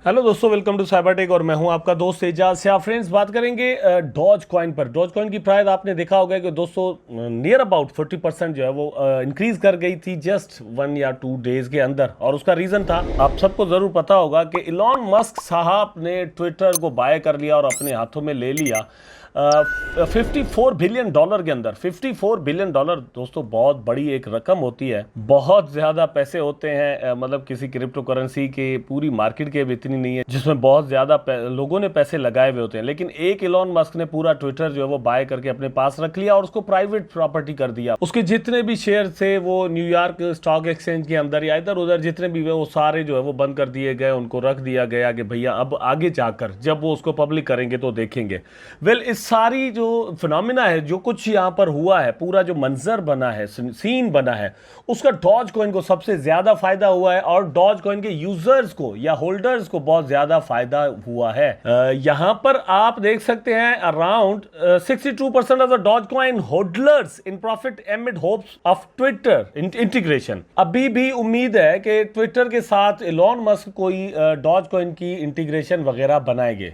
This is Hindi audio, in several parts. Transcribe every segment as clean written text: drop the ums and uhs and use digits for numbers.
हेलो दोस्तों, वेलकम टू साइबर टेक और मैं हूं आपका दोस्त एजाज शाह। फ्रेंड्स, बात करेंगे डॉज कॉइन पर। डॉज कॉइन की प्राइस आपने देखा होगा कि दोस्तों नियर अबाउट 40% जो है वो इंक्रीज कर गई थी जस्ट 1 या 2 डेज के अंदर। और उसका रीजन था, आप सबको जरूर पता होगा कि इलॉन मस्क साहब ने ट्विटर को बाय कर लिया और अपने हाथों में ले लिया 54 बिलियन डॉलर के अंदर। 54 बिलियन डॉलर दोस्तों बहुत बड़ी एक रकम होती है, बहुत ज्यादा पैसे होते हैं। मतलब किसी क्रिप्टो करेंसी के पूरी मार्केट के भी इतनी नहीं है जिसमें बहुत ज्यादा लोगों ने पैसे लगाए हुए होते हैं। लेकिन एक इलॉन मस्क ने पूरा ट्विटर जो है वो बाय करके अपने पास रख लिया और उसको प्राइवेट प्रॉपर्टी कर दिया। उसके जितने भी शेयर थे वो न्यूयॉर्क स्टॉक एक्सचेंज के अंदर या इधर उधर जितने भी वो सारे जो है वो बंद कर दिए गए, उनको रख दिया गया कि भैया अब आगे जाकर जब वो उसको पब्लिक करेंगे तो देखेंगे। वेल, इस सारी जो फिनोमिना है, जो कुछ यहाँ पर हुआ है, पूरा जो मंजर बना है, सीन बना है, उसका डॉज कॉइन को सबसे ज्यादा फायदा हुआ है और डॉज कॉइन के यूजर्स को या होल्डर्स को बहुत ज्यादा फायदा हुआ है। यहाँ पर आप देख सकते हैं around 62% of the Dogecoin holders in profit amid hopes of Twitter integration. अभी भी उम्मीद है कि ट्विटर के साथ इलॉन मस्क कोई डॉज कॉइन की इंटीग्रेशन वगैरह बनाएंगे।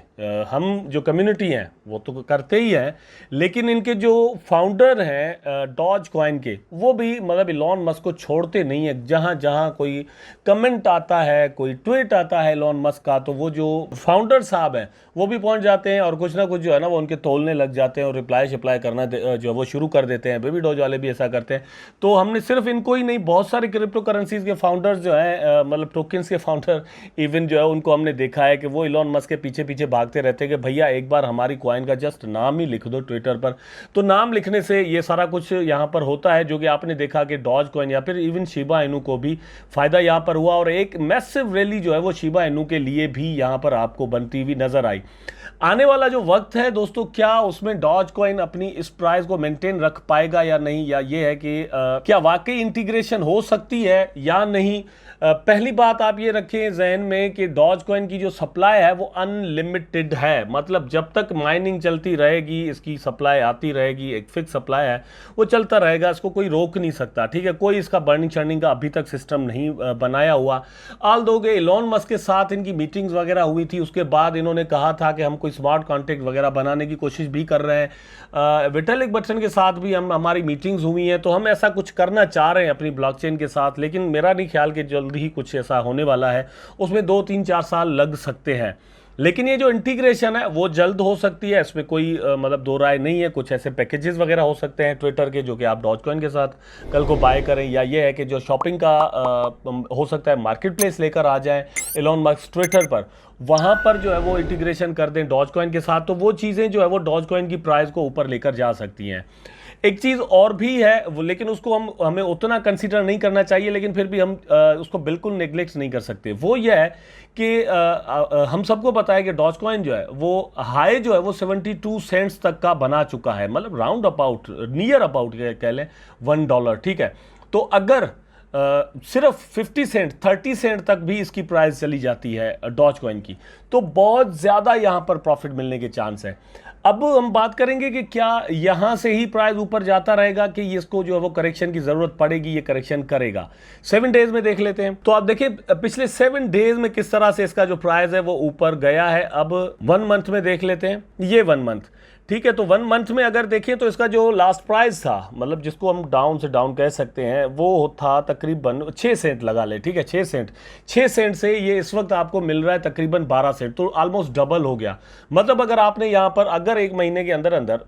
हम जो कम्युनिटी हैं वो तो करते ही हैं, लेकिन इनके जो फाउंडर हैं डॉज कॉइन के, वो भी मतलब इलॉन मस्क को छोड़ते नहीं है। जहां जहां कोई कमेंट आता है, कोई ट्वीट आता है इलॉन मस्क का, तो वो जो फाउंडर साहब हैं वो भी पहुंच जाते हैं और कुछ ना कुछ जो है ना वो उनके तोलने लग जाते हैं और रिप्लाई शिप्लाई करना जो है वो शुरू कर देते हैं। बेबी डॉज वाले भी ऐसा करते हैं। तो हमने सिर्फ इनको ही नहीं, बहुत सारे क्रिप्टो करेंसीज के फाउंडर्स जो हैं, मतलब टोकन्स के फाउंडर इवन जो है, उनको हमने देखा है कि वो इलॉन मस्क के पीछे पीछे भागते रहते हैं कि भैया एक बार हमारी कॉइन का जस्ट नाम ही लिख दो ट्विटर पर। तो नाम लिखने से ये सारा कुछ यहाँ पर होता है, जो कि आपने देखा कि डॉज कॉइन या फिर इवन शिबा इनू को भी फायदा यहाँ पर हुआ और एक मैसिव रैली जो है वो शिबा इनू के लिए भी यहाँ पर आपको बनती हुई नजर आई। आने वाला जो वक्त है दोस्तों, क्या उसमें डॉज कॉइन अपनी इस प्राइस को मेंटेन रख पाएगा या नहीं, या ये है कि क्या वाकई इंटीग्रेशन हो सकती है या नहीं। पहली बात आप ये रखें जहन में कि डॉज कॉइन की जो सप्लाई है वो अनलिमिटेड है। मतलब जब तक माइनिंग चलती रहेगी, इसकी सप्लाई आती रहेगी, एक फिक्स सप्लाई है, वो चलता रहेगा, इसको कोई रोक नहीं सकता। ठीक है, कोई इसका बर्निंग शर्निंग का अभी तक सिस्टम नहीं बनाया हुआ। आल दोगे इलॉन मस्क के साथ इनकी मीटिंग्स वगैरह हुई थी, उसके बाद इन्होंने कहा था कि हम कोई स्मार्ट कॉन्ट्रैक्ट वगैरह बनाने की कोशिश भी कर रहे हैं। विटालिक बटसन के साथ भी हमारी मीटिंग्स हुई हैं, तो हम ऐसा कुछ करना चाह रहे हैं अपनी ब्लॉकचेन के साथ। लेकिन मेरा नहीं ख्याल कि जल्द ही कुछ ऐसा होने वाला है, उसमें 2-3-4 साल लग सकते हैं। लेकिन ये जो इंटीग्रेशन है वो जल्द हो सकती है, इसमें कोई मतलब दो राय नहीं है। कुछ ऐसे पैकेजेस वगैरह हो सकते हैं ट्विटर के जो कि आप डॉज कॉइन के साथ कल को बाय करें, या ये है कि जो शॉपिंग का हो सकता है मार्केट प्लेस लेकर आ जाए इलॉन मस्क ट्विटर पर, वहां पर जो है वो इंटीग्रेशन कर दें डॉज कॉइन के साथ, तो वो चीज़ें जो है वो डॉज कॉइन की प्राइस को ऊपर लेकर जा सकती हैं। एक चीज़ और भी है लेकिन उसको हमें उतना कंसीडर नहीं करना चाहिए, लेकिन फिर भी हम उसको बिल्कुल नेग्लेक्ट नहीं कर सकते। वो ये है कि हम सबको पता है कि डॉज कॉइन जो है वो हाई जो है वो 72 सेंट्स तक का बना चुका है, मतलब राउंड अबाउट नियर अबाउट कह लें $1। ठीक है, तो अगर सिर्फ 50 सेंट 30 सेंट तक भी इसकी प्राइस चली जाती है डॉज कॉइन की, तो बहुत ज़्यादा यहाँ पर प्रॉफिट मिलने के चांस है। अब हम बात करेंगे कि क्या यहाँ से ही प्राइस ऊपर जाता रहेगा कि इसको जो है वो करेक्शन की ज़रूरत पड़ेगी, ये करेक्शन करेगा। 7 डेज में देख लेते हैं, तो आप देखिए पिछले 7 डेज में किस तरह से इसका जो प्राइस है वो ऊपर गया है। अब 1 मंथ में देख लेते हैं, ये 1 मंथ। ठीक है, तो 1 मंथ में अगर देखिए तो इसका जो लास्ट प्राइस था, मतलब जिसको हम डाउन से डाउन कह सकते हैं, वो था तकरीबन 6 सेंट लगा ले। ठीक है, 6 सेंट से ये इस वक्त आपको मिल रहा है तकरीबन 12 सेंट, तो ऑलमोस्ट डबल हो गया। मतलब अगर आपने यहाँ पर अगर एक महीने के अंदर अंदर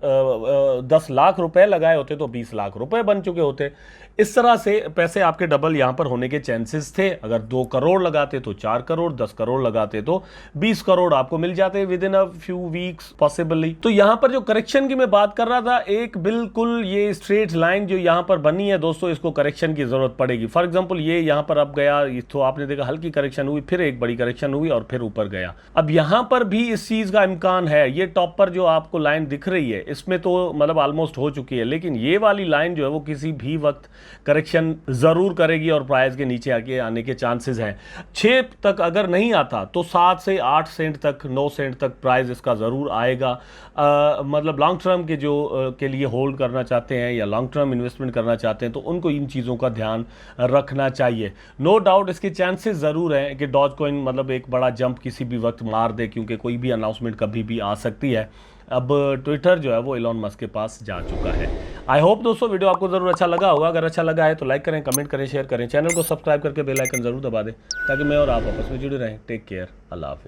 10 लाख रुपए लगाए होते तो 20 लाख रुपए बन चुके होते। इस तरह से पैसे आपके डबल यहाँ पर होने के चांसेस थे। अगर 2 करोड़ लगाते तो 4 करोड़, 10 करोड़ लगाते तो 20 करोड़ आपको मिल जाते with in a few weeks possibly. तो यहाँ पर जो करेक्शन की मैं बात कर रहा था, एक बिल्कुल ये स्ट्रेट लाइन जो यहाँ पर बनी है दोस्तों, इसको करेक्शन की जरूरत पड़ेगी। फॉर एग्जांपल ये यहाँ पर अब गया, तो आपने देखा हल्की करेक्शन हुई, फिर एक बड़ी करेक्शन हुई और फिर ऊपर गया। अब यहाँ पर भी इस चीज का इम्कान है। ये टॉप पर जो आपको लाइन दिख रही है इसमें तो मतलब ऑलमोस्ट हो चुकी है, लेकिन ये वाली लाइन जो है वो किसी भी वक्त करेक्शन जरूर करेगी और प्राइस के नीचे आके आने के चांसेस हैं। 6 तक अगर नहीं आता तो 7 से 8 सेंट तक, 9 सेंट तक प्राइस इसका जरूर आएगा। मतलब लॉन्ग टर्म के जो के लिए होल्ड करना चाहते हैं या लॉन्ग टर्म इन्वेस्टमेंट करना चाहते हैं तो उनको इन चीज़ों का ध्यान रखना चाहिए। नो डाउट इसके चांसेस ज़रूर हैं कि डॉज कॉइन मतलब एक बड़ा जंप किसी भी वक्त मार दे, क्योंकि कोई भी अनाउंसमेंट कभी भी आ सकती है। अब ट्विटर जो है वो इलॉन मस्क के पास जा चुका है। आई होप दोस्तों वीडियो आपको ज़रूर अच्छा लगा होगा। अगर अच्छा लगा है तो लाइक करें, कमेंट करें, शेयर करें, चैनल को सब्सक्राइब करके बेल आइकन ज़रूर दबा दें ताकि मैं और आप आपस में जुड़े रहें। टेक केयर, अल्लाह हाफिज़।